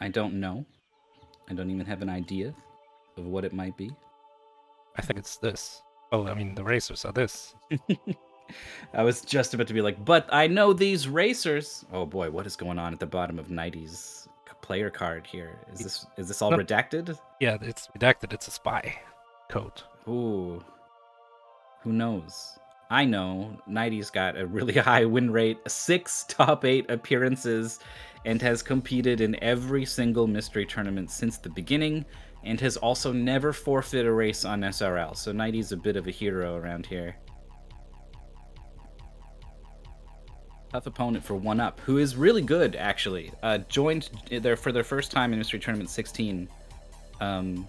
I don't know. I don't even have an idea of what it might be. I think it's this. Oh, I mean, the racers are this. I was just about to be like, but I know these racers. Oh boy, what is going on at the bottom of Knighty's player card here? Is this all No. redacted? Yeah, it's redacted. It's a spy code. Ooh, who knows? I know Knighty's got a really high win rate, 6 top 8 appearances, and has competed in every single mystery tournament since the beginning, and has also never forfeited a race on SRL. So Knighty's a bit of a hero around here. Tough opponent for OneUp, who is really good, actually. Joined there for their first time in Mystery Tournament 16. And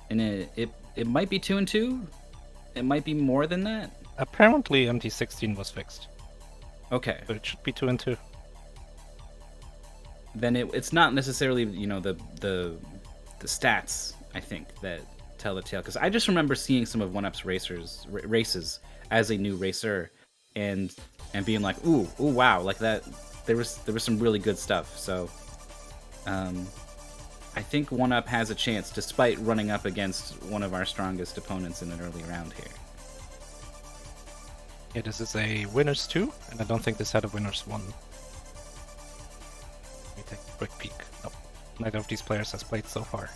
it might be 2-2. It might be more than that. Apparently, MT16 was fixed. Okay. So it should be 2-2. Then it's not necessarily, the stats, I think, that tell the tale. Because I just remember seeing some of OneUp's races as a new racer, and being like, ooh, wow, like that. There was some really good stuff. So, I think OneUp has a chance, despite running up against one of our strongest opponents in an early round here. Yeah, this is a winners 2, and I don't think this had a winners 1. Let me take a quick peek. Nope. Neither of these players has played so far.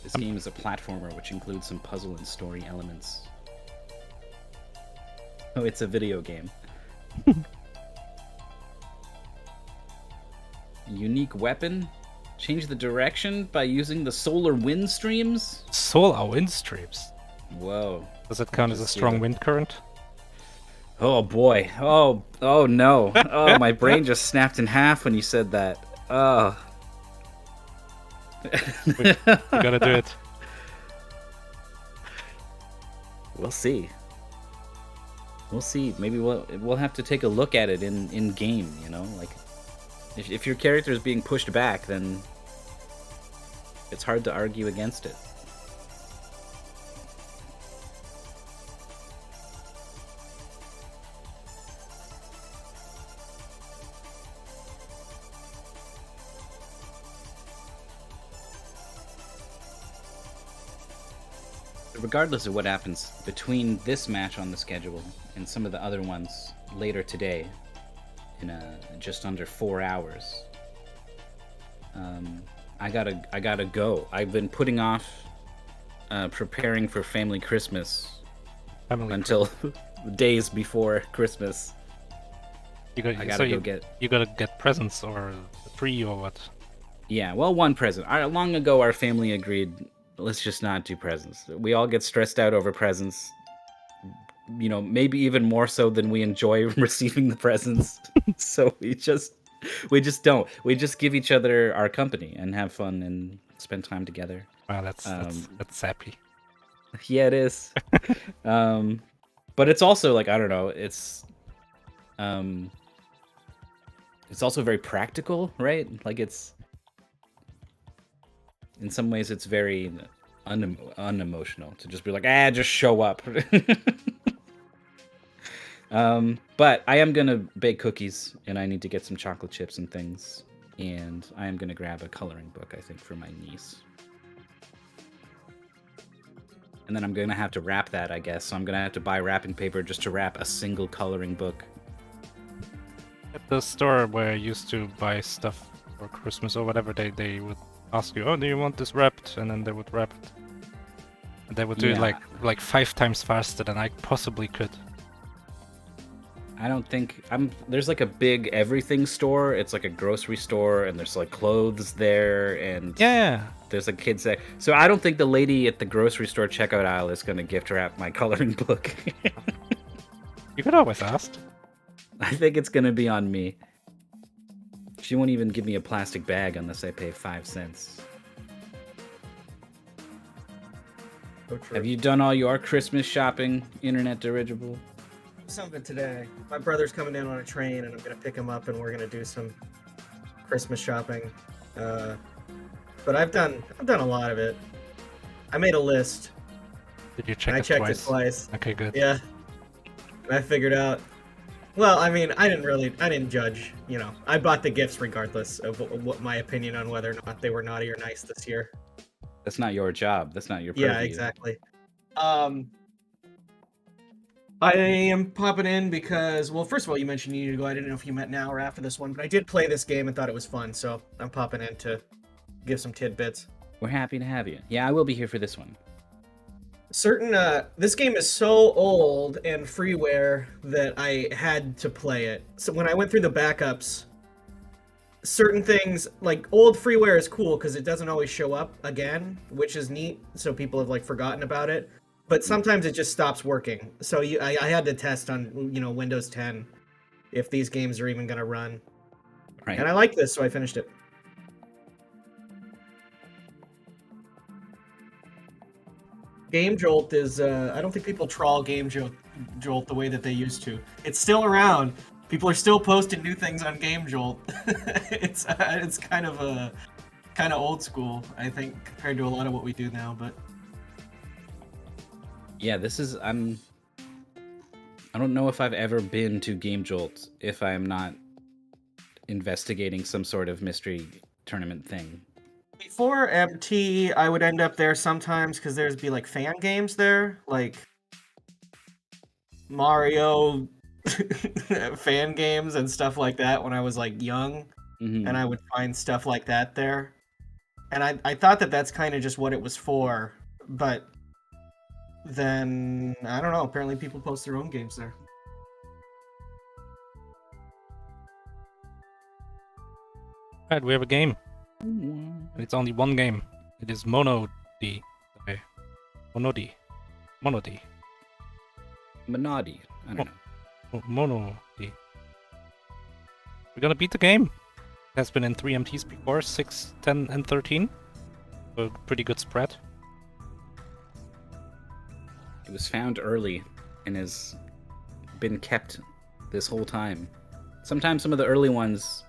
This game is a platformer which includes some puzzle and story elements. Oh, it's a video game. Unique weapon? Change the direction by using the solar wind streams? Solar wind streams? Whoa. Does it count as a strong wind current? Oh boy. Oh no. Oh, my brain just snapped in half when you said that. Oh. We gotta do it. We'll see. We'll see. Maybe we'll have to take a look at it in game, like if your character is being pushed back, then it's hard to argue against it. Regardless of what happens between this match on the schedule and some of the other ones later today, in just under 4 hours, I gotta go. I've been putting off preparing for family Christmas until days before Christmas. You gotta get presents or a tree or what? Yeah, well, one present. Long ago, our family agreed, let's just not do presents. We all get stressed out over presents. Maybe even more so than we enjoy receiving the presents. So we just don't. We just give each other our company and have fun and spend time together. Wow, that's sappy. Yeah, it is. But it's also like, I don't know. It's also very practical, right? Like it's, in some ways, it's very unemotional to just be like, just show up. But I am gonna bake cookies, and I need to get some chocolate chips and things, and I am gonna grab a coloring book, I think, for my niece. And then I'm gonna have to wrap that, I guess. So I'm gonna have to buy wrapping paper just to wrap a single coloring book. At the store where I used to buy stuff for Christmas or whatever, they would ask you, oh, do you want this wrapped? And then they would wrap it. And they would do it like 5 times faster than I possibly could. I don't think there's like a big everything store. It's like a grocery store, and there's like clothes there, and there's a kids there. So I don't think the lady at the grocery store checkout aisle is gonna gift wrap my coloring book. You could always ask. I think it's gonna be on me. She won't even give me a plastic bag unless I pay 5 cents. So true. Have you done all your Christmas shopping, Internet Dirigible? Some of it today. My brother's coming in on a train, and I'm gonna pick him up, and we're gonna do some Christmas shopping. But I've done a lot of it. I made a list. Did you check I it checked twice? it twice. Okay, good. Yeah. And I figured out Well, I mean, I didn't judge. You know, I bought the gifts regardless of what my opinion on whether or not they were naughty or nice this year. That's not your job. That's not your purview. Yeah, exactly. I am popping in because, well, first of all, you mentioned you need to go. I didn't know if you meant now or after this one, but I did play this game and thought it was fun, so I'm popping in to give some tidbits. We're happy to have you. Yeah, I will be here for this one. This game is so old and freeware that I had to play it. So when I went through the backups, certain things, like old freeware is cool because it doesn't always show up again, which is neat, so people have like forgotten about it. But sometimes it just stops working. So I had to test on, Windows 10 if these games are even going to run. Right. And I like this, so I finished it. Game Jolt is, I don't think people trawl Game Jolt the way that they used to. It's still around. People are still posting new things on Game Jolt. It's kind of old school, I think, compared to a lot of what we do now, but... Yeah, I don't know if I've ever been to Game Jolt if I'm not investigating some sort of mystery tournament thing. Before MT, I would end up there sometimes because there'd be like fan games there, like Mario fan games and stuff like that when I was like young, and I would find stuff like that there. And I thought that that's kind of just what it was for, but then, I don't know, apparently people post their own games there. Alright, we have a game. And it's only one game. It is Monodi. Okay. Monodi. Monodi. I don't know. Monodi. We're gonna beat the game. It has been in 3 MTs before, 6, 10, and 13. So pretty good spread. It was found early and has been kept this whole time. Sometimes some of the early ones,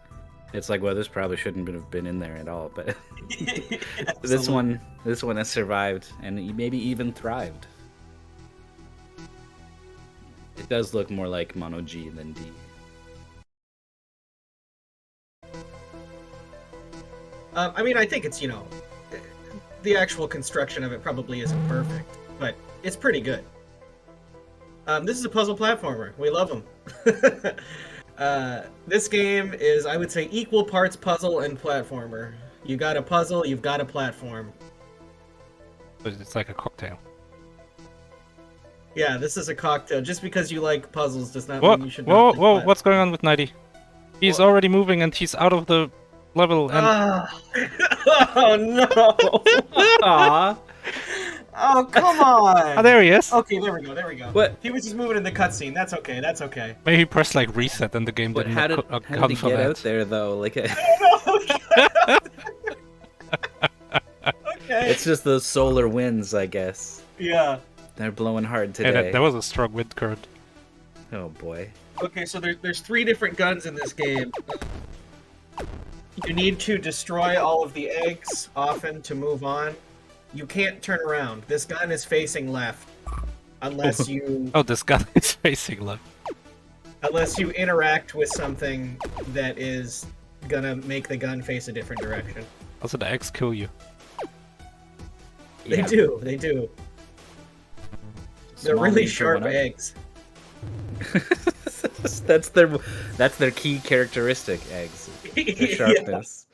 it's like, well, this probably shouldn't have been in there at all, but this one has survived and maybe even thrived. It does look more like Mono G than D. I mean, I think it's, the actual construction of it probably isn't perfect, but it's pretty good. This is a puzzle platformer. We love them. This game is, I would say, equal parts puzzle and platformer. You got a puzzle, you've got a platform. But it's like a cocktail. Yeah, this is a cocktail. Just because you like puzzles does not Whoa, mean you should whoa, not like whoa, what's going on with Knighty? He's already moving and he's out of the level and... Oh, no! Aww. Oh, come on! Oh, there he is! Okay, there we go. What? He was just moving in the cutscene. That's okay. Maybe he pressed like reset and the game But didn't how did he for get that. out there though? Like, Okay. it's just those solar winds, I guess. Yeah. They're blowing hard Hey, today. that was a strong wind current. Oh boy. Okay, so there's 3 different guns in this game. You need to destroy all of the eggs often to move on. You can't turn around. This gun is facing left. Unless you... Oh, this gun is facing left. Unless you interact with something that is gonna make the gun face a different direction. Also, the eggs kill you. They do. They're Small really need for sharp OneUp. eggs. that's their key characteristic, eggs. Their sharpness.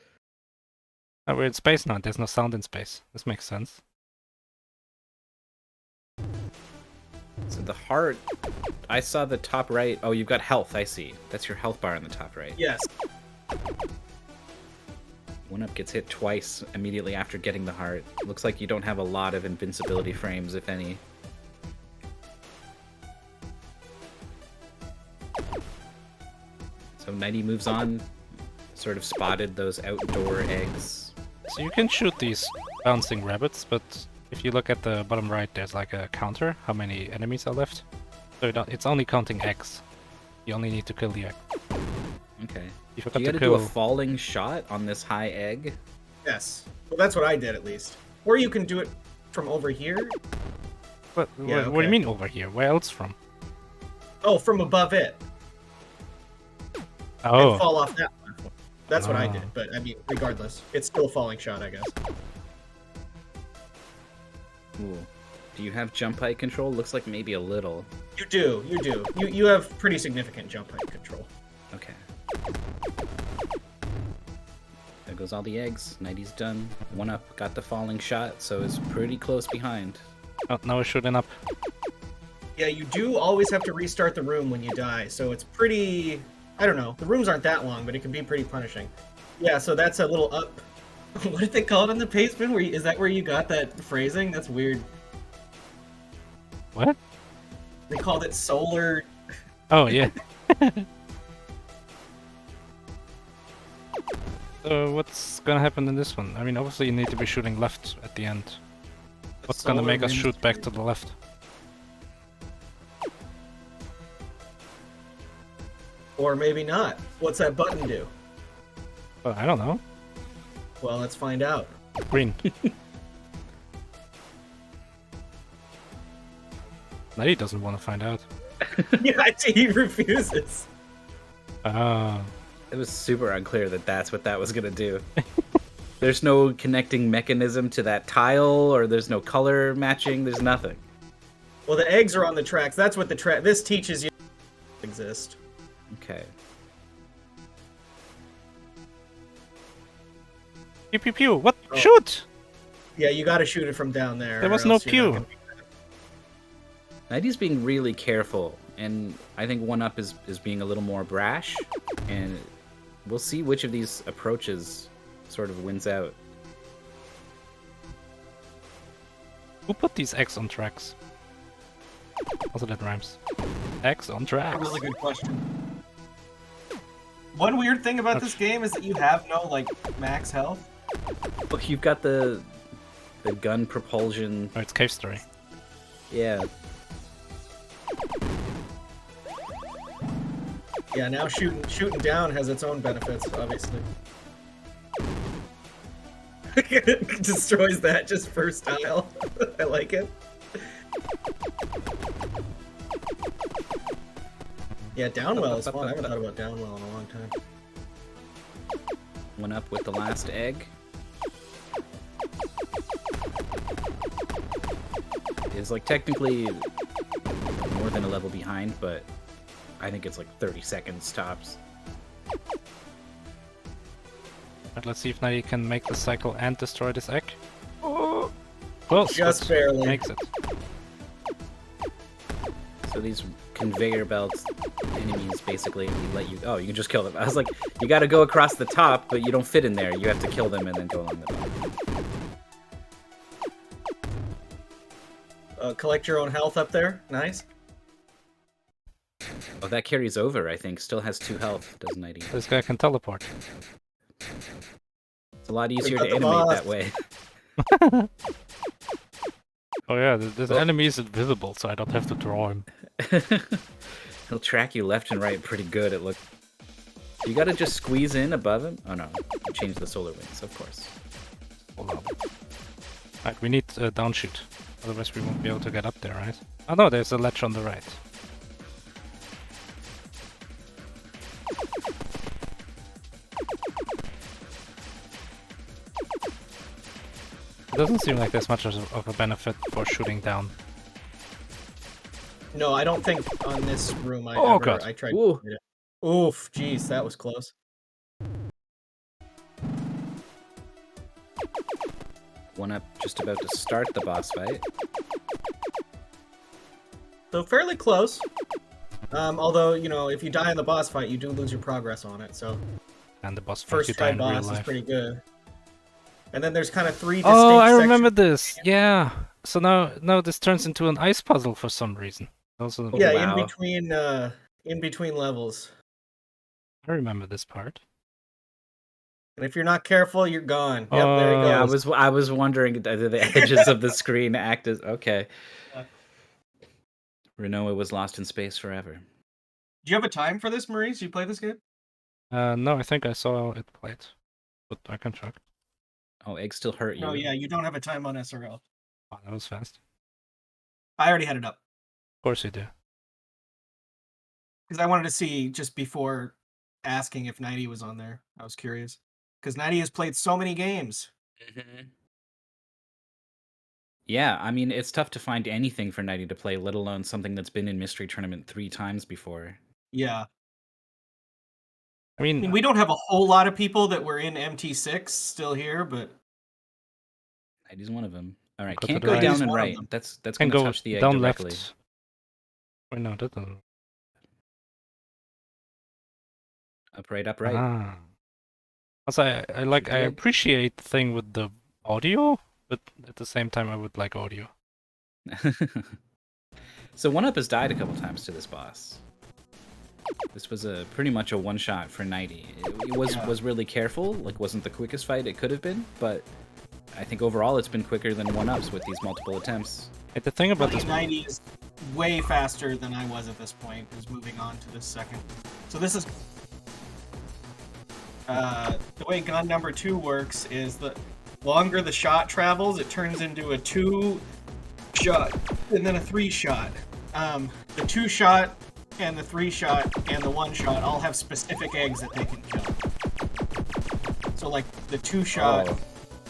Oh, we're in space now. There's no sound in space. This makes sense. So the heart, I saw the top right. Oh, you've got health, I see. That's your health bar on the top right. Yes. OneUp gets hit twice immediately after getting the heart. Looks like you don't have a lot of invincibility frames, if any. So Knighty moves on, sort of spotted those outdoor eggs. So you can shoot these bouncing rabbits, but if you look at the bottom right, there's like a counter, how many enemies are left. So it's only counting eggs. You only need to kill the egg. Okay. You You forgot gotta to do a kill... falling shot on this high egg? Yes. Well, that's what I did, at least. Or you can do it from over here. What Yeah, do you okay. mean over here? Where else from? Oh, from above it. Oh. fall off that platform. That's what I Ah. did, but I mean, regardless, it's still a falling shot, I guess. Ooh. Do you have jump height control? Looks like maybe a little. You do. You have pretty significant jump height control. Okay. There goes all the eggs. Knighty's done. OneUp got the falling shot, so is pretty close behind. Oh, now we're shooting up. Yeah, you do always have to restart the room when you die, so it's pretty... I don't know. The rooms aren't that long, but it can be pretty punishing. Yeah, so that's a little up. What did they call it in the basement? Is that where you got that phrasing? That's weird. What? They called it solar... Oh, yeah. So what's gonna happen in this one? I mean, obviously you need to be shooting left at the end. What's gonna make us shoot back to the left? Or maybe not. What's that button do? Well, I don't know. Well, let's find out. Green. Knighty doesn't want to find out. Yeah, I see he refuses. Ah. It was super unclear that that's what that was gonna do. There's no connecting mechanism to that tile, or there's no color matching. There's nothing. Well, the eggs are on the tracks. That's what the track... This teaches you exist. Okay. Pew pew pew! What? Oh. Shoot! Yeah, you gotta shoot it from down there. There or was no else you're not pew. gonna be- Knighty's being really careful, and I think OneUp is being a little more brash, and we'll see which of these approaches sort of wins out. Who put these eggs on tracks? Also, that rhymes. Eggs on tracks. That's a really good question. One weird thing about this game is that you have no, like, max health. Look, you've got the gun propulsion. Oh, it's cave story. Yeah. Yeah, now shooting down has its own benefits, obviously. Destroys that just for style. I like it. Yeah, downwell is fun. I haven't thought about downwell in a long time. OneUp with the last egg. Is like technically more than a level behind, but I think it's like 30 seconds tops. Right, let's see if Knighty can make the cycle and destroy this egg. Oh, close. Just but barely. Makes it. So these conveyor belt enemies basically let you... Oh, you can just kill them. I was like, you gotta go across the top, but you don't fit in there. You have to kill them and then go along the bottom. Collect your own health up there. Nice. Oh, that carries over, I think. Still has 2 health, doesn't it? This guy can teleport. It's a lot easier got to the animate boss. that way. Oh yeah, this enemy is invisible, so I don't have to draw him. He'll track you left and right pretty good, it looks. You gotta just squeeze in above him? Oh no, change the solar wings, of course. Hold on. Right, we need a downshoot. Otherwise we won't be able to get up there, right? Oh no, there's a ledge on the right. It doesn't seem like there's much of a benefit for shooting down. No, I don't think on this room Oh, God. I tried Ooh. to hit it. Oof, jeez, that was close. OneUp just about to start the boss fight. So fairly close. Although, you know, if you die in the boss fight, you do lose your progress on it, so... And the boss fight First you die try in real boss is life. pretty good. And then there's kind of 3 distinct Oh, I sections. remember this. Yeah. So now this turns into an ice puzzle for some reason. Also, Yeah, Wow. in between levels. I remember this part. And if you're not careful, you're gone. Yep, there you go. Yeah, I was wondering, do the edges of the screen act as... Okay. Yeah. Renoa was lost in space forever. Do you have a time for this, Maurice? You play this game? No, I think I saw it played. But I can check. Oh, eggs still hurt you. No, yeah, you don't have a time on SRL. Oh, that was fast. I already had it up. Of course you do. Because I wanted to see just before asking if Knighty was on there. I was curious. Because Knighty has played so many games. Yeah, I mean, it's tough to find anything for Knighty to play, let alone something that's been in Mystery Tournament 3 times before. Yeah. I I mean, mean, we don't have a whole lot of people that were in MT6 still here, but Knighty's one of them. All right, Go to can't the go right. down Knighty's and one of right. them. That's can going to go touch the egg down directly. left. Wait, no, that doesn't. Up right. Ah. Also, I like, I Good. appreciate the thing with the audio, but at the same time, I would like audio. So OneUp has died a couple times to this boss. This was pretty much a one-shot for Knighty. It was really careful, like wasn't the quickest fight it could have been, but I think overall it's been quicker than OneUp's with these multiple attempts. Hey, the thing about this, 90 is way faster than I was at this point, is moving on to this second. So this is... the way gun number 2 works is the longer the shot travels, it turns into a 2-shot and then a 3-shot. The 2-shot and the 3-shot and the 1-shot all have specific eggs that they can kill. So like the 2-shot,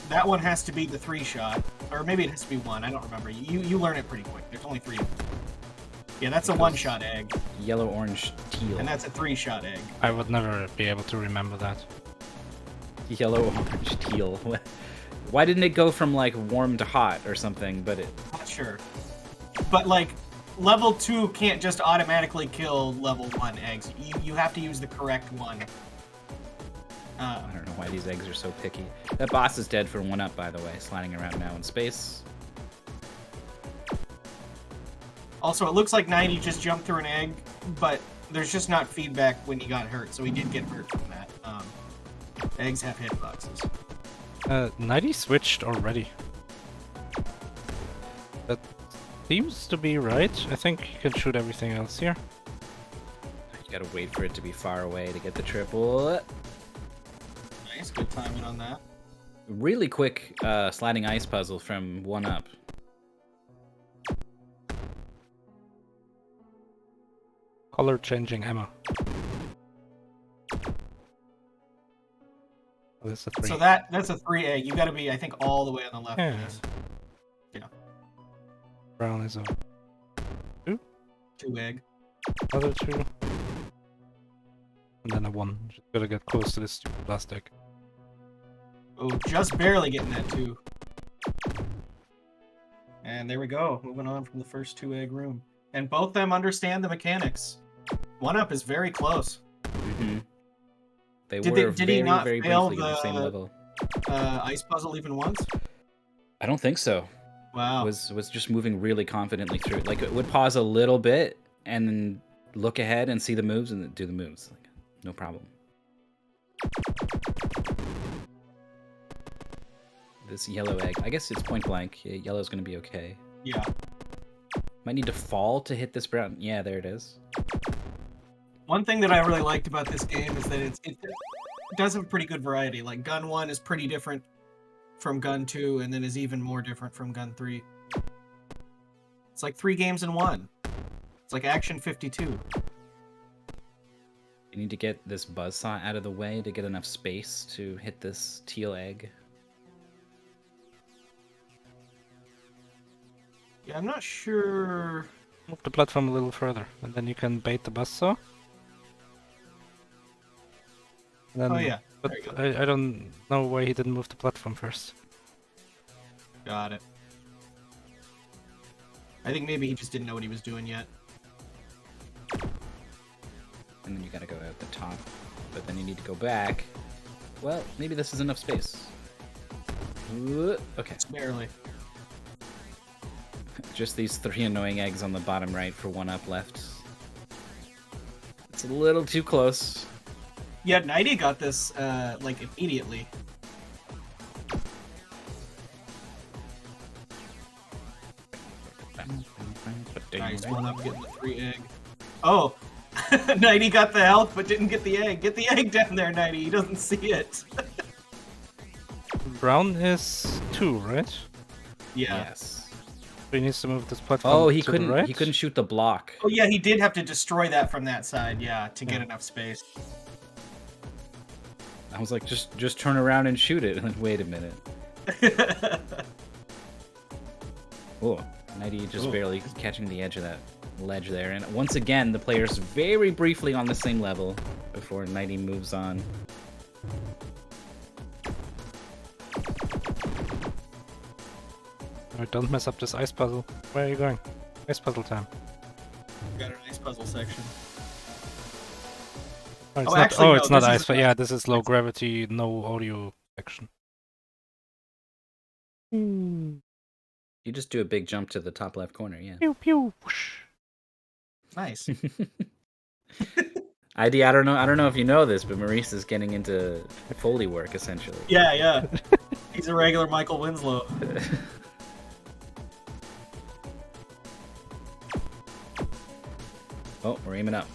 that one has to be the 3-shot, or maybe it has to be 1, I don't remember. You learn it pretty quick. There's only 3 of them. Yeah, that's a 1-shot egg. Yellow, orange, teal. And that's a 3-shot egg. I would never be able to remember that. Yellow, orange, teal. Why didn't it go from like warm to hot or something? But it. Not sure. But like, level 2 can't just automatically kill level 1 eggs. You have to use the correct one. I don't know why these eggs are so picky. That boss is dead for OneUp, by the way, sliding around now in space. Also, it looks like Knighty just jumped through an egg, but there's just not feedback when he got hurt, so he did get hurt from that. Eggs have hitboxes. Knighty switched already. That seems to be right. I think you can shoot everything else here. You gotta wait for it to be far away to get the triple. Nice, good timing on that. Really quick sliding ice puzzle from OneUp. Color changing ammo. Oh, that's a 3. So that's a 3 egg. You gotta be, I think, all the way on the left. Yeah. Of this. Yeah. Brown is a 2 egg. other 2. And then a 1. Just gotta get close to this stupid plastic. Oh, just barely getting that 2. And there we go. Moving on from the first 2 egg room. And both them understand the mechanics. OneUp is very close. Mm-hmm. They Did were he not very fail briefly on the same level. Ice puzzle even once? I don't think so. Wow. Was just moving really confidently through it. Like it would pause a little bit and then look ahead and see the moves and then do the moves. Like no problem. This yellow egg. I guess it's point blank. Yeah, yellow's gonna be okay. Yeah. Might need to fall to hit this brown. Yeah, there it is. One thing that I really liked about this game is that it does have a pretty good variety. Like gun 1 is pretty different from gun 2, and then is even more different from gun 3. It's like 3 games in 1. It's like Action 52. You need to get this buzzsaw out of the way to get enough space to hit this teal egg. Yeah, I'm not sure. Move the platform a little further, and then you can bait the buzzsaw. Then, Oh yeah, But there you go. I don't know why he didn't move the platform first. Got it. I think maybe he just didn't know what he was doing yet. And then you gotta go out the top. But then you need to go back. Well, maybe this is enough space. Okay. It's barely. Just these 3 annoying eggs on the bottom right for OneUp left. It's a little too close. Yeah, Knighty got this like immediately. Nice, OneUp getting the 3 egg. Oh, Knighty got the health but didn't get the egg. Get the egg down there, Knighty. He doesn't see it. Brown is 2, right? Yeah. Yes. So he needs to move this platform. Oh, he to the couldn't. right? He couldn't shoot the block. Oh yeah, he did have to destroy that from that side. Yeah, to get enough space. I was like, just turn around and shoot it. And then wait a minute. Oh, Knighty just barely catching the edge of that ledge there. And once again, the players very briefly on the same level before Knighty moves on. Oh, don't mess up this ice puzzle. Where are you going? Ice puzzle time. Got an ice puzzle section. Oh, it's Oh, not, actually, no, it's not this ice, is but yeah, this is low gravity, no audio section. You just do a big jump to the top left corner, yeah. Pew pew. Whoosh. Nice. ID, I don't know if you know this, but Maurice is getting into Foley work essentially. Yeah. He's a regular Michael Winslow. Oh, we're aiming up.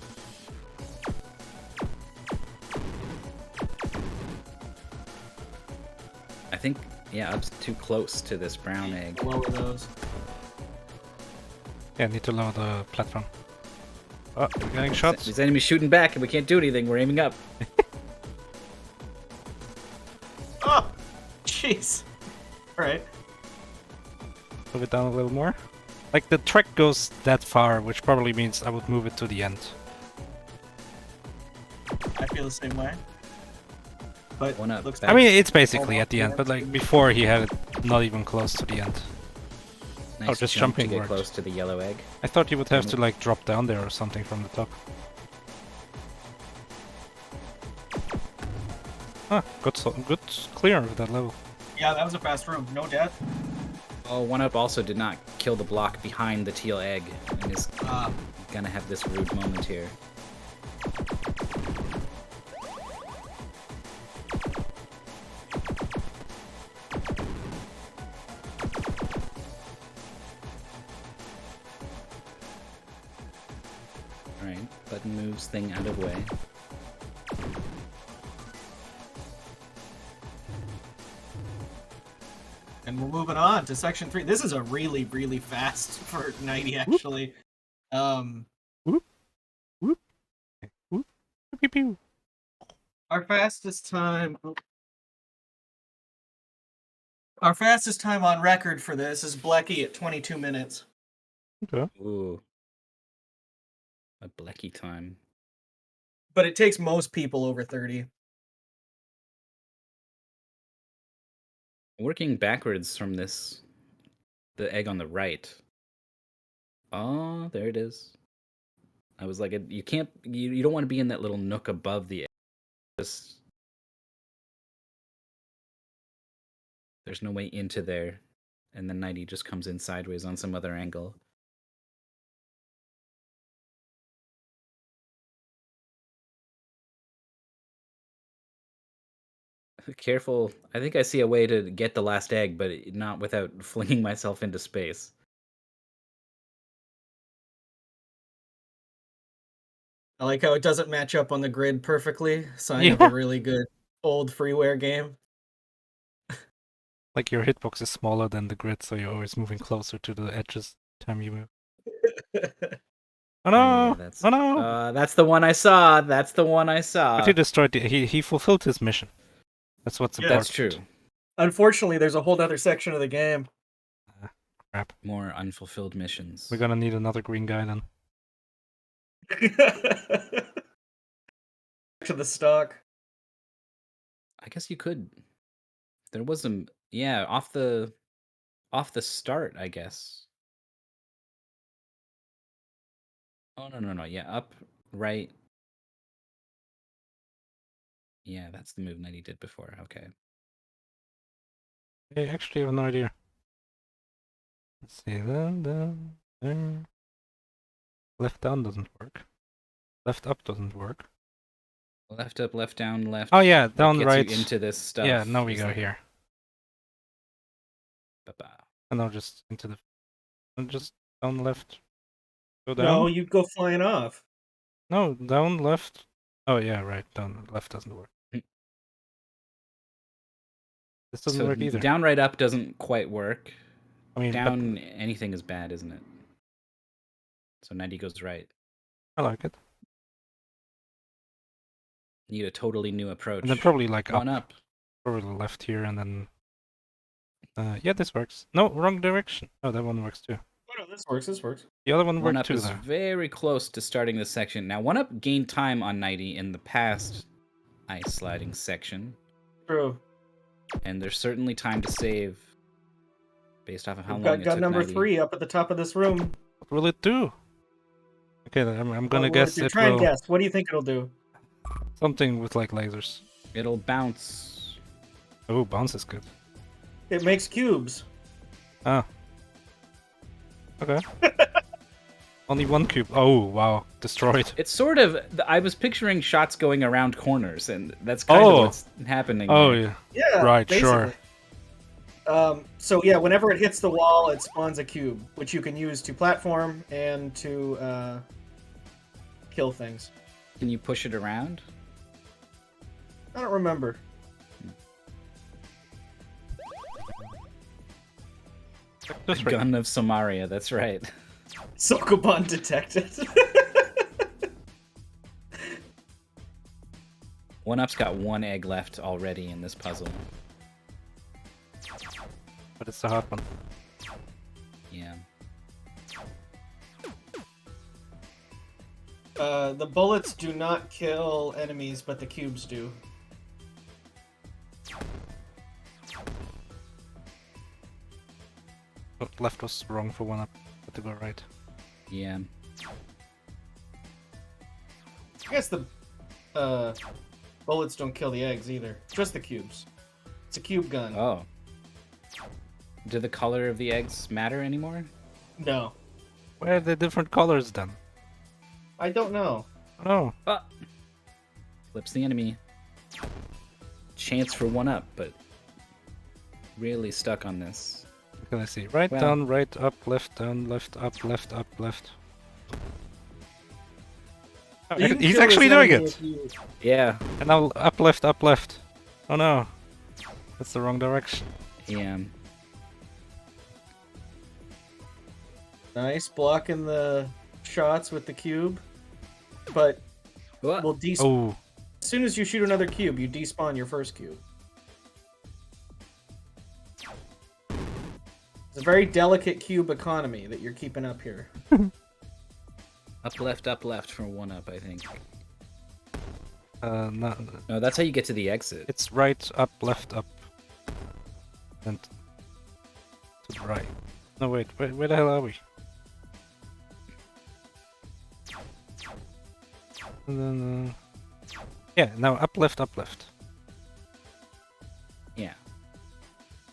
I think, yeah, up's too close to this brown egg. Lower those. Yeah, need to lower the platform. Oh, we're getting shots. These enemies shooting back and we can't do anything. We're aiming up. Oh! Jeez. Alright. Move it down a little more. Like, the track goes that far, which probably means I would move it to the end. I feel the same way. But OneUp. looks I mean, it's basically at the end, but like, before he had it not even close to the end. Nice just jump jumping to get worked. close to the yellow egg. I thought you would have to, like, drop down there or something from the top. Ah, good clear of that level. Yeah, that was a fast room. No death. Oh, OneUp also did not kill the block behind the teal egg and is gonna have this rude moment here. Alright, button moves thing out of way. And we're moving on to section 3. This is a really, really fast for Knighty, actually. Whoop. Whoop. Whoop. Pew pew. Our fastest time... Our fastest time on record for this is Blecky at 22 minutes. Okay. Ooh. A Blecky time. But it takes most people over 30. Working backwards from this, the egg on the right. Oh, there it is. I was like, you can't, you don't want to be in that little nook above the egg. Just, there's no way into there. And then Knighty just comes in sideways on some other angle. Careful. I think I see a way to get the last egg, but not without flinging myself into space. I like how it doesn't match up on the grid perfectly. Sign of a really good old freeware game. Like, your hitbox is smaller than the grid, so you're always moving closer to the edges time you move. Oh no! Yeah, that's, oh no! That's the one I saw. That's the one I saw. But he destroyed the, he fulfilled his mission. That's what's Yeah, important. That's true. Unfortunately, there's a whole other section of the game. Crap. More unfulfilled missions. We're gonna need another green guy then. To the stock. I guess you could. There was some, yeah, off the start, I guess. Oh no, yeah, up, right. Yeah, that's the move Knighty did before. Okay. I actually have no idea. Let's see, down, there. Left down doesn't work. Left up doesn't work. Left up, left down, left. Oh yeah, that down gets right. You into this stuff. Yeah, now we is go like- here. Ba-ba. And now just into the... And just down left. Go down. No, you'd go flying off. No, down left. Oh yeah, right. Down left doesn't work. This doesn't So work either. down, right, up doesn't quite work. I mean, Down anything is bad, isn't it? So Knighty goes right. I like it. Need a totally new approach. And then probably like One up. up. Probably left here and then... yeah, this works. No, wrong direction. Oh, that one works too. Oh, no, this works. This works. The other one One worked up too, is though. very close to starting this section. Now, One Up gained time on Knighty in the past ice sliding section, True. and there's certainly time to save based off of how We've long got it gun took number Knighty. 3 up at the top of this room. What will it do? Okay, then I'm gonna What guess will it try and will... guess. What do you think it'll do? Something with like lasers. It'll bounce. Oh, bounce is good. It makes cubes. Ah. Okay. Only one cube. Oh, wow. Destroyed. It's sort of. I was picturing shots going around corners, and that's kind of Oh. what's happening. Oh, there. yeah. Yeah. Right, basically. sure. So yeah, whenever it hits the wall, it spawns a cube, which you can use to platform and to kill things. Can you push it around? I don't remember. Just right. Gun of Samaria. That's right. Sokoban detected. One Up's got one egg left already in this puzzle. But it's a hard one. Yeah. The bullets do not kill enemies, but the cubes do. But left was wrong for one up. Had to go right. Yeah. I guess the bullets don't kill the eggs either. Just the cubes. It's a cube gun. Oh. Do the color of the eggs matter anymore? No. Where are the different colors then? I don't know. Oh. Ah. Flips the enemy. Chance for one up, but really stuck on this. What can I see? Right, Well- down, right, up, left, up, left. Oh, You can he's kill actually this doing enemy it! if you- Yeah. And now up, left. Oh no. That's the wrong direction. Yeah. Nice, blocking the shots with the cube. But What? we'll Oh. as soon as you shoot another cube, you despawn your first cube. It's a very delicate cube economy that you're keeping up here. Up, left for one up, I think. No, No, that's how you get to the exit. it's right, up, left, up. And to the right. No, wait, where the hell are we? And then, yeah, now up, left. Yeah.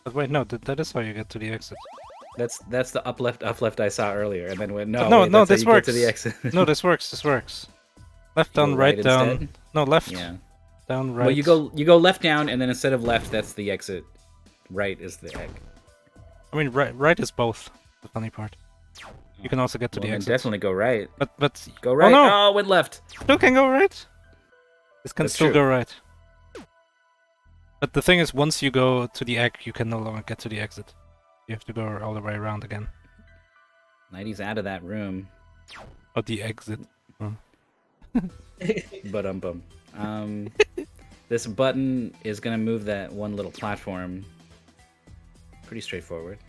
But wait, no, that is how you get to the exit. That's the up, left I saw earlier, and then went, no, But no, wait, no, that's how this you get to works. the exit. No, this works. Left, You down, go right, down. instead? No, left, Yeah. down, right. Well, you go left down, and then instead of left, that's the exit. Right is the egg. I mean, right is both. The funny part. You can also get to Well, the then exit. definitely go right. But Go right. Oh, no! Oh, went left. Still can go right. This can That's still true. go right. But the thing is, once you go to the egg, you can no longer get to the exit. You have to go all the way around again. Knighty's out of that room. Or the exit. But this button is gonna move that one little platform. Pretty straightforward.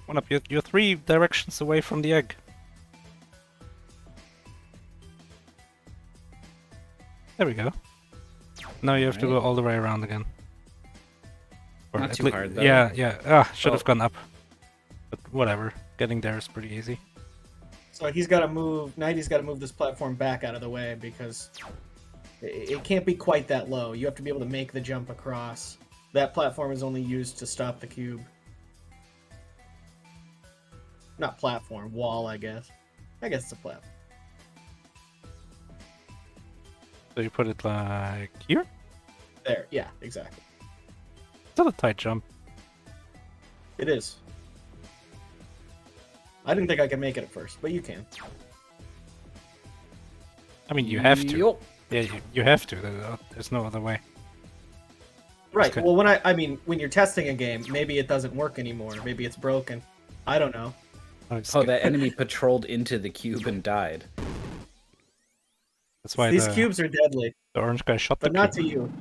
One up, you're 3 directions away from the egg. There we go. Now you have to go Alright. all the way around again. Or Not at too hard, though. Yeah. Ah, should have Oh. gone up. But whatever. Getting there is pretty easy. So he's got to move. Knighty's got to move this platform back out of the way because it can't be quite that low. You have to be able to make the jump across. That platform is only used to stop the cube. Not platform, wall, I guess. I guess it's a platform. So you put it like here? There, yeah, exactly. Still a tight jump. It is. I didn't think I could make it at first, but you can. I mean, you have to. Yup. Yeah, you have to. There's no other way. Right. Okay. Well, when you're testing a game, maybe it doesn't work anymore. Maybe it's broken. I don't know. Oh, it's Oh, good. that enemy patrolled into the cube and died. That's why These cubes are deadly, the orange guy shot the but not cube. to you.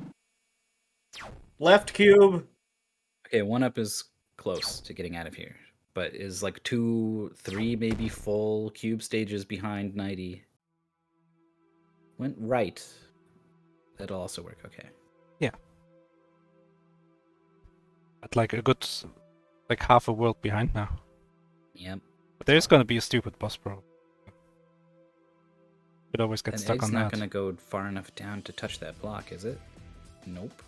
Left cube. Okay, OneUp is close to getting out of here, but is like 2, 3 maybe full cube stages behind Knighty. Went right. That'll also work, okay. Yeah. But like a good, like half a world behind now. Yep. But there's gonna be a stupid boss probably. Could always get An stuck egg's on not that. gonna go far enough down to touch that block, is it? Nope.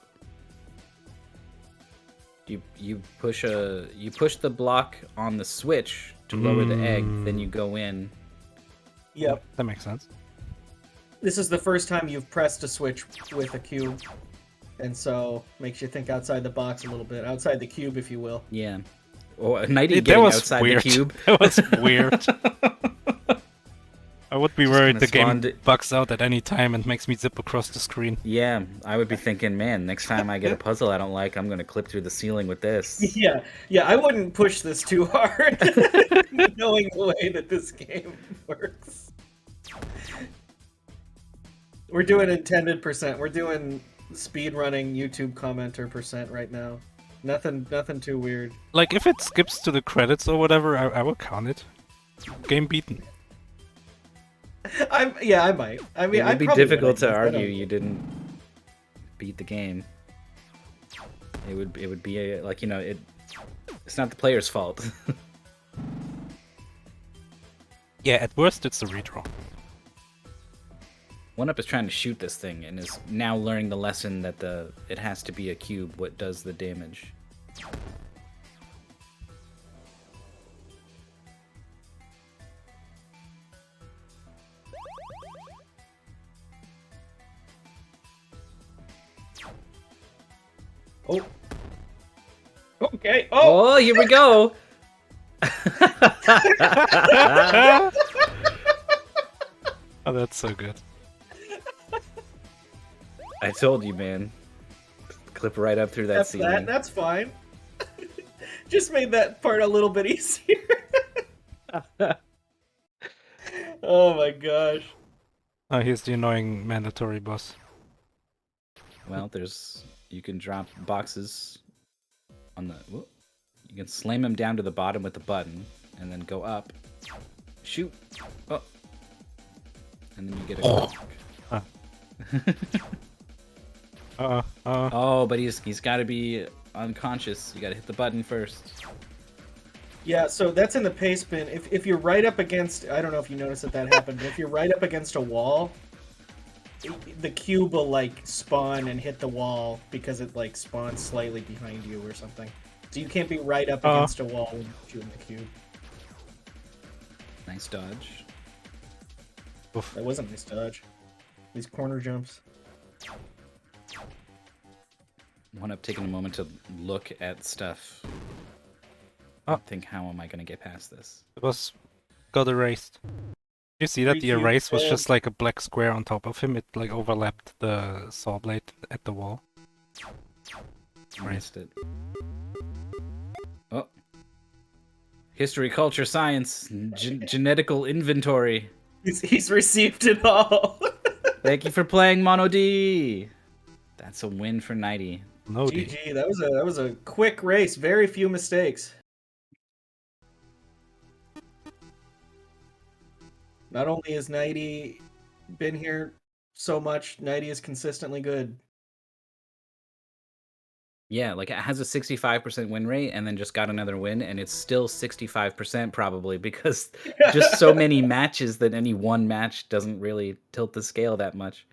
You push the block on the switch to lower the egg, then you go in. Yep. That makes sense. This is the first time you've pressed a switch with a cube, and so makes you think outside the box a little bit, outside the cube, if you will. Yeah. Oh, Knighty That getting was outside weird. the cube. That was weird. I would be worried the game spawned- bugs out at any time and makes me zip across the screen. Yeah, I would be thinking, man, next time I get a puzzle I don't like, I'm gonna clip through the ceiling with this. Yeah, I wouldn't push this too hard, knowing the way that this game works. We're doing intended percent. We're doing speedrunning YouTube commenter percent right now. Nothing too weird. Like, if it skips to the credits or whatever, I will count it. Game beaten. I might. I mean, It would be probably difficult to wouldn't, I argue don't- you didn't beat the game. It would be like, you know, it's not the player's fault. Yeah, at worst it's a redraw. OneUp is trying to shoot this thing and is now learning the lesson that it has to be a cube what does the damage. Oh. Okay. Oh. Oh, here we go. Oh, that's so good. I told you, man. Clip right up through that That's ceiling. that. That's fine. Just made that part a little bit easier. Oh my gosh. Oh, here's the annoying mandatory boss. Well, you can drop boxes on the. Whoop. You can slam them down to the bottom with the button, and then go up, shoot, oh, and then you get a block. Oh, but he's got to be unconscious. You got to hit the button first. Yeah, so that's in the pace bin. If you're right up against, I don't know if you noticed that happened, but if you're right up against a wall, the cube will like spawn and hit the wall because it like spawns slightly behind you or something. So you can't be right up against a wall when you're shooting the cube. Nice dodge. Oof. That wasn't a nice dodge. These corner jumps. OneUp taking a moment to look at stuff. Oh. Think, how am I going to get past this? It got erased. You see that the Three erase was cubes. just like a black square on top of him. It like overlapped the saw blade at the wall. Missed it. Oh. History, culture, science, genetical inventory. He's received it all. Thank you for playing Monodi. That's a win for Knighty. No, GG. That was a quick race. Very few mistakes. Not only has Knighty been here so much, Knighty is consistently good. Yeah, like it has a 65% win rate and then just got another win, and it's still 65% probably because just so many matches that any one match doesn't really tilt the scale that much.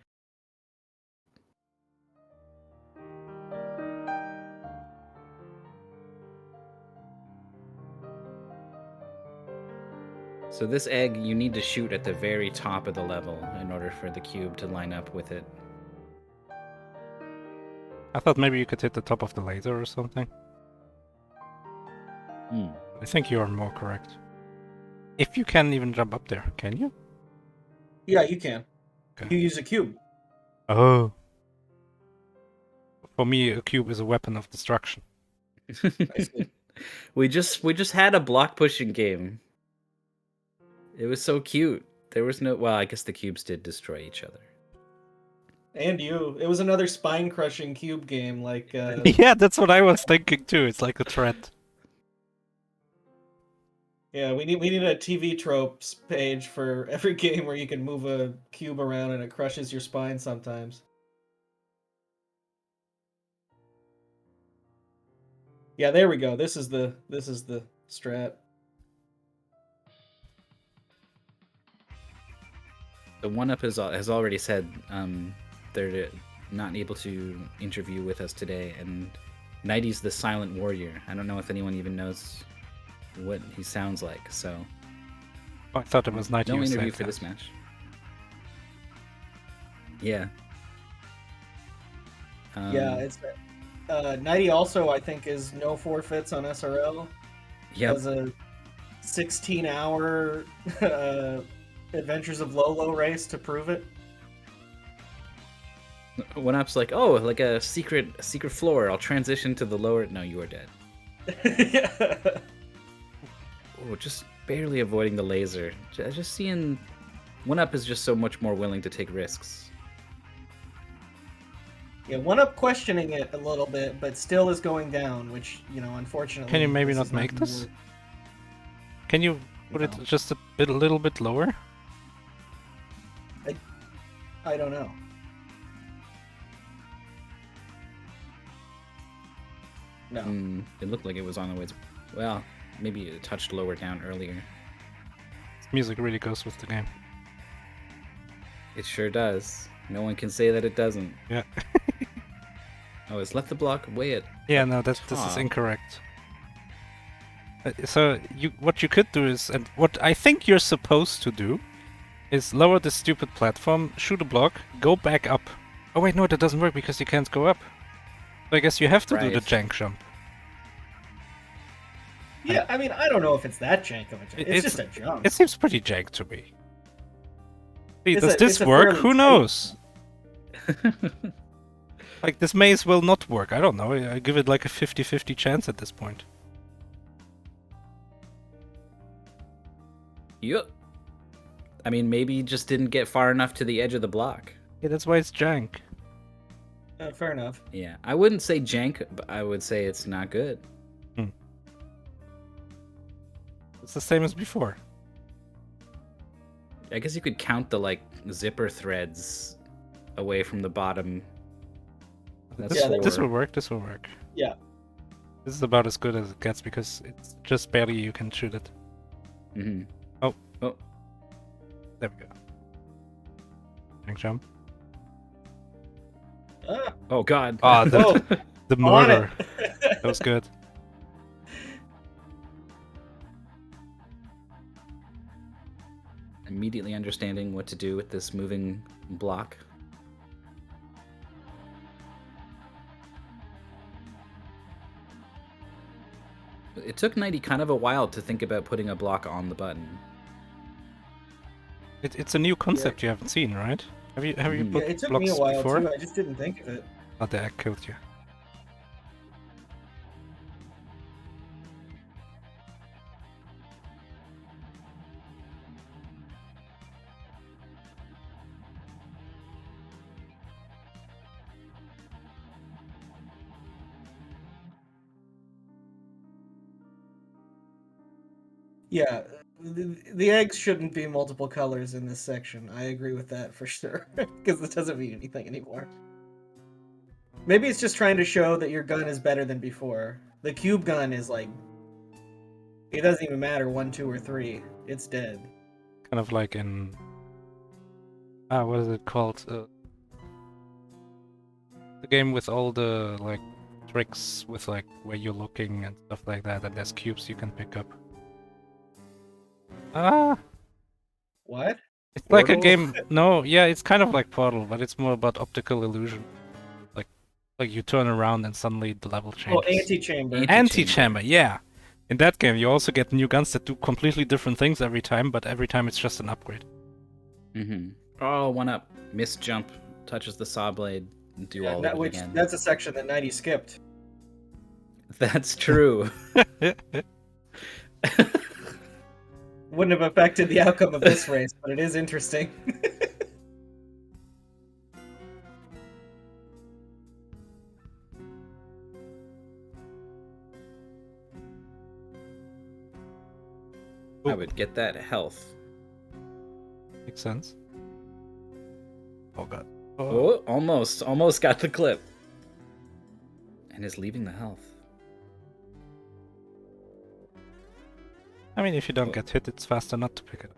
So this egg, you need to shoot at the very top of the level in order for the cube to line up with it. I thought maybe you could hit the top of the laser or something. I think you are more correct. If you can even jump up there, can you? Yeah, you can. Okay. You use a cube. Oh. For me, a cube is a weapon of destruction. We just had a block pushing game. It was so cute. There was no, well, I guess the cubes did destroy each other. And you. It was another spine-crushing cube game, like, Yeah, that's what I was thinking too. It's like a trend. yeah, we need a TV tropes page for every game where you can move a cube around and it crushes your spine sometimes. Yeah, there we go. This is the strat. The OneUp has already said they're not able to interview with us today, and Knighty's the silent warrior. I don't know if anyone even knows what he sounds like, so Oh, I thought it was Knighty. no who interview said for that. this match. Yeah. Yeah, it's Knighty also, I think, is no forfeits on SRL. Yep. Has a 16-hour Adventures of Lolo race to prove it. OneUp's like, oh, like a secret floor. I'll transition to the lower. No, you are dead. Yeah. Oh, just barely avoiding the laser. Just seeing OneUp is just so much more willing to take risks. Yeah, OneUp questioning it a little bit, but still is going down, which, unfortunately. Can you maybe this not is make gonna this? work. Can you put it No. just a little bit lower? I don't know. No. It looked like it was on the way. Well, maybe it touched lower down earlier. Music really goes with the game. It sure does. No one can say that it doesn't. Yeah. Oh, it's left the block way at. Yeah, no, this is top. incorrect. So what you could do is, and what I think you're supposed to do, is lower the stupid platform, shoot a block, go back up. Oh wait, no, that doesn't work because you can't go up. So I guess you have to do the Right. jank jump. Yeah, I mean, I don't know if it's that jank of a jump. It's- It's just a jump. It seems pretty jank to me. See, It's does a- this it's a work? fairly Who tight knows? Like, this may as well not work. I don't know. I give it like a 50-50 chance at this point. Yup. I mean, maybe you just didn't get far enough to the edge of the block. Yeah, that's why it's jank. Fair enough. Yeah, I wouldn't say jank, but I would say it's not good. It's the same as before. I guess you could count the like zipper threads away from the bottom. That's This four. will work. This will work. Yeah. This is about as good as it gets because it's just barely you can shoot it. Mhm. There we go. Jank jump. Ah, Oh God. Ah, oh, the on murder. it. That was good. Immediately understanding what to do with this moving block. It took Knighty kind of a while to think about putting a block on the button. It's a new concept you haven't seen, right? Have you Mhm. Yeah, put it took blocks me a while before? too. I just didn't think of it. Oh, the egg killed you. Yeah, the eggs shouldn't be multiple colors in this section. I agree with that for sure, because it doesn't mean anything anymore. Maybe it's just trying to show that your gun is better than before. The cube gun is like, it doesn't even matter 1, 2, or 3. It's dead. Kind of like in... Ah, what is it called? The game with all the, like, tricks with, like, where you're looking and stuff like that, and there's cubes you can pick up. Ah! What? It's like a Portal? game... No, yeah, it's kind of like Portal, but it's more about optical illusion. Like you turn around and suddenly the level changes. Oh, antechamber. Anti-chamber, yeah. In that game, you also get new guns that do completely different things every time, but every time it's just an upgrade. Mm-hmm. Oh, OneUp. Miss jump. Touches the saw blade. Do all of it Which again. that's a section that Knighty skipped. That's true. Wouldn't have affected the outcome of this race, but it is interesting. I would get that health. Makes sense. Oh god. Oh, almost got the clip. And is leaving the health. I mean, if you don't get hit, it's faster not to pick it up.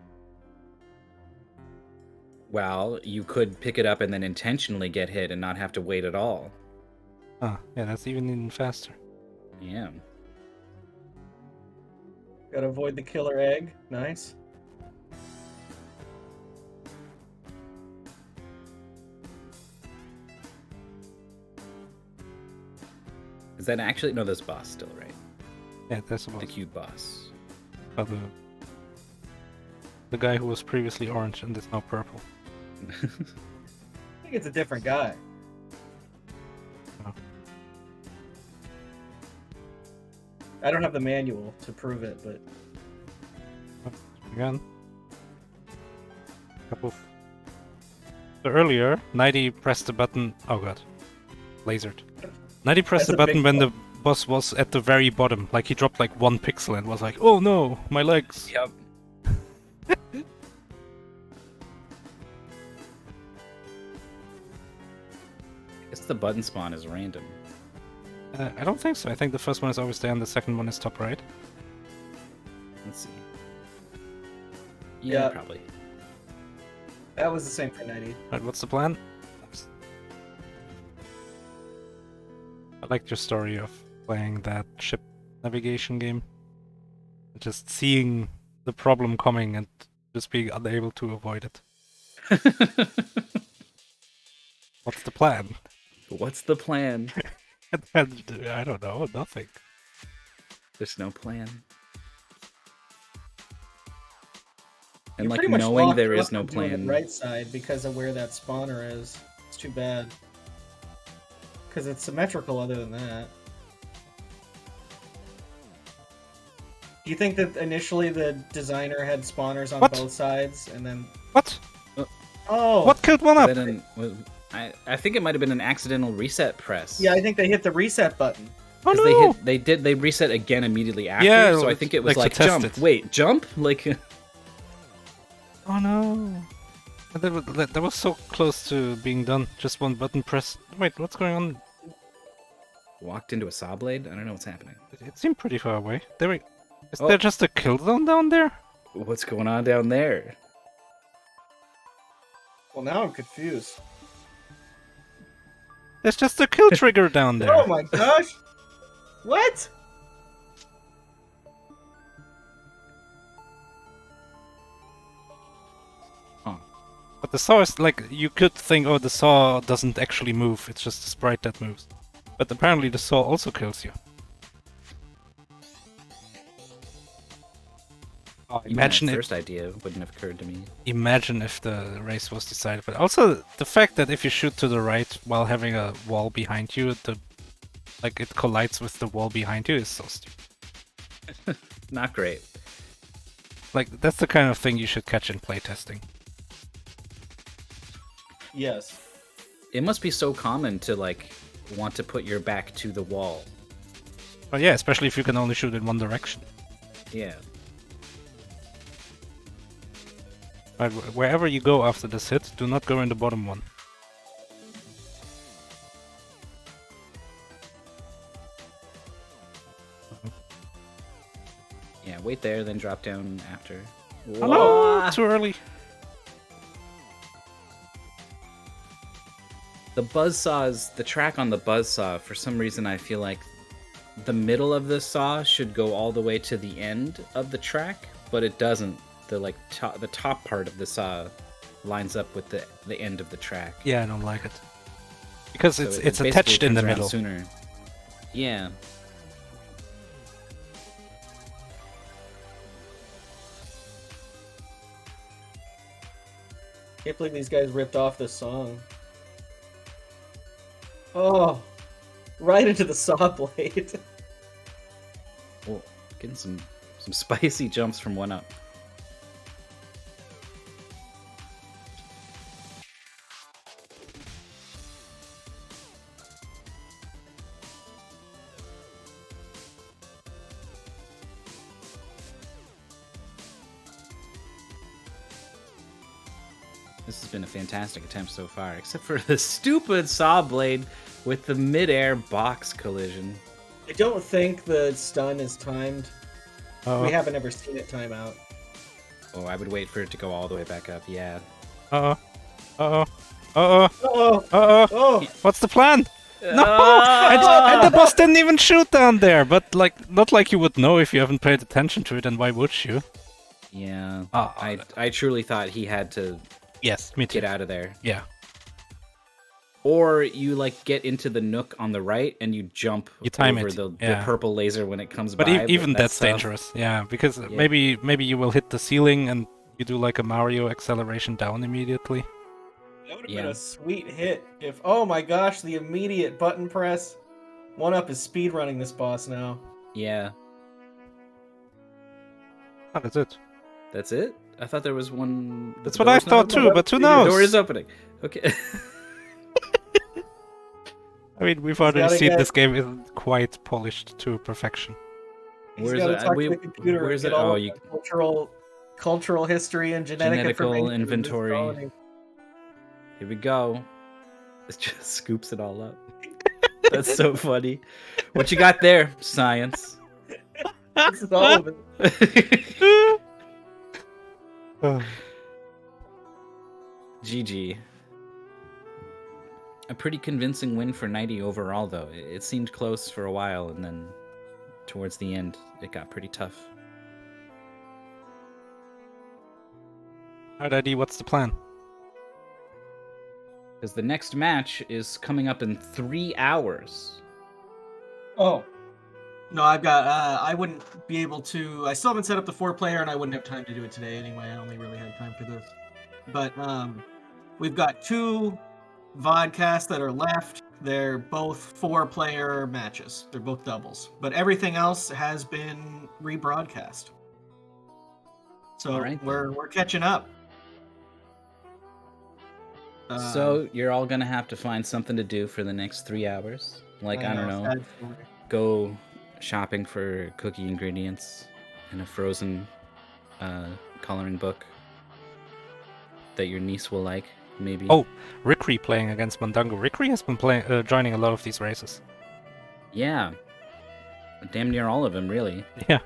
Well, you could pick it up and then intentionally get hit and not have to wait at all. Ah, yeah, that's even faster. Yeah. Gotta avoid the killer egg. Nice. Is that actually... No, there's boss still, right? Yeah, that's The about cute boss. the guy who was previously orange and is now purple. I think it's a different guy. Oh. I don't have the manual to prove it, but Again. Couple of... So earlier, Knighty pressed the button. Oh god. Lasered. Knighty pressed That's the a button big when the boss was at the very bottom. Like he dropped like 1 pixel and was like, oh no, my legs. Yep. I guess the button spawn is random. I don't think so. I think the first one is always there and the second one is top right. Let's see. Yeah, Yeah. probably. that was the same for Knighty. Right, what's the plan? I liked your story of playing that ship navigation game. Just seeing the problem coming and just being unable to avoid it. What's the plan? What's the plan? I don't know, nothing. There's no plan. And You're like pretty much knowing locked there is up no on doing plan. the right side because of where that spawner is. It's too bad. Because it's symmetrical other than that. Do you think that initially the designer had spawners on What? both sides and then... What? Oh! What killed OneUp? Then I think it might have been an accidental reset press. Yeah, I think they hit the reset button. Oh Because no! they reset again immediately after. Yeah, so I think it was like like to test jump. it. Wait, jump? Like Oh no! That was so close to being done. Just one button press. Wait, what's going on? walked into a saw blade. I don't know what's happening. It seemed pretty far away. Is Oh. there just a kill zone down there? What's going on down there? Well, now I'm confused. There's just a kill trigger down there. Oh my gosh! What? But the saw is like, you could think, oh, the saw doesn't actually move, it's just a sprite that moves. But apparently the saw also kills you. Oh, imagine that if, first idea wouldn't have occurred to me. imagine if the race was decided. But also the fact that if you shoot to the right while having a wall behind you, like it collides with the wall behind you is so stupid. Not great. Like that's the kind of thing you should catch in playtesting. Yes. It must be so common to like want to put your back to the wall. But yeah, especially if you can only shoot in one direction. Yeah. Right, wherever you go after this hit, do not go in the bottom one. Yeah, wait there, then drop down after. Oh no! Whoa! Too early! The buzzsaws, the track on the buzzsaw, for some reason I feel like the middle of the saw should go all the way to the end of the track, but it doesn't. The top part of the saw lines up with the end of the track. Yeah, I don't like it. Because So it's it basically attached in the comes around middle. Sooner. Yeah. Can't believe these guys ripped off this song. Oh, right into the saw blade. Well, getting some spicy jumps from OneUp. This has been a fantastic attempt so far, except for the stupid saw blade with the mid-air box collision. I don't think the stun is timed. Uh-oh. We haven't ever seen it time out. Oh, I would wait for it to go all the way back up. Yeah. Uh-oh. Uh-oh. Uh-oh. Uh-oh! Uh-oh. Oh! What's the plan? No! And the boss didn't even shoot down there, but like, not like you would know if you haven't paid attention to it, and why would you? Yeah. Oh, I truly thought he had to yes, me too. get out of there. Yeah. Or you like get into the nook on the right and you jump You time over it, the yeah. purple laser when it comes But by. even that's tough. dangerous, yeah, because Yeah. maybe you will hit the ceiling and you do like a Mario acceleration down immediately. That would have Yeah. been a sweet hit if... Oh my gosh, the immediate button press. OneUp is speedrunning this boss now. Yeah. Oh, that's it. That's it? I thought there was one. That's the what I door's not thought open? too, but who The knows? door is opening. Okay. I mean, we've gotta already seen get- this game isn't quite polished to perfection. He's Where's got to it? talk We- to the computer where's and it? get all Oh, of you- the cultural history and genetic Genetical information of this inventory. colony. Here we go. It just scoops it all up. That's so funny. What you got there? Science. This is all of it. GG. A pretty convincing win for Knighty overall, though. It seemed close for a while, and then towards the end, it got pretty tough. Alright, Eddie, what's the plan? Because the next match is coming up in 3 hours. Oh. No, I've got, I wouldn't be able to, I still haven't set up the 4-player and I wouldn't have time to do it today anyway. I only really had time for this. But, we've got 2 vodcasts that are left. They're both 4-player matches. They're both doubles. But everything else has been rebroadcast. So All right, we're catching up. So you're all gonna have to find something to do for the next 3 hours. Like, I don't know, sad story. go shopping for cookie ingredients and a frozen coloring book that your niece will like, maybe. Oh, Rikri playing against Mondango. Rikri has been joining a lot of these races. Yeah. Damn near all of them, really. Yeah.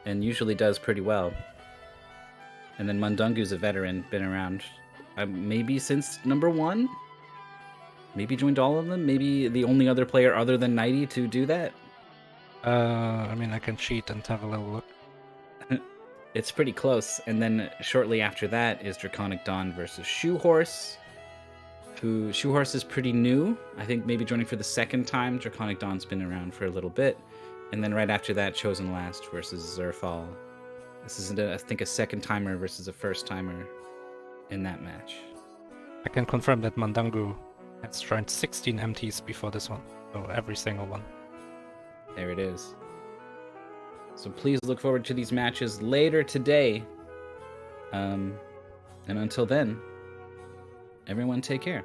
And usually does pretty well. And then Mundungu's a veteran, been around maybe since number 1? Maybe joined all of them? Maybe the only other player other than Knighty to do that? I mean, I can cheat and have a little look. It's pretty close. And then shortly after that is Draconic Dawn versus Shoehorse. Shoehorse is pretty new. I think maybe joining for the second time. Draconic Dawn's been around for a little bit. And then right after that, Chosen Last versus Zerfall. This is, I think, a second timer versus a first timer in that match. I can confirm that Mondango has joined 16 MTs before this one. So every single one. There it is. So please look forward to these matches later today. And until then, everyone take care.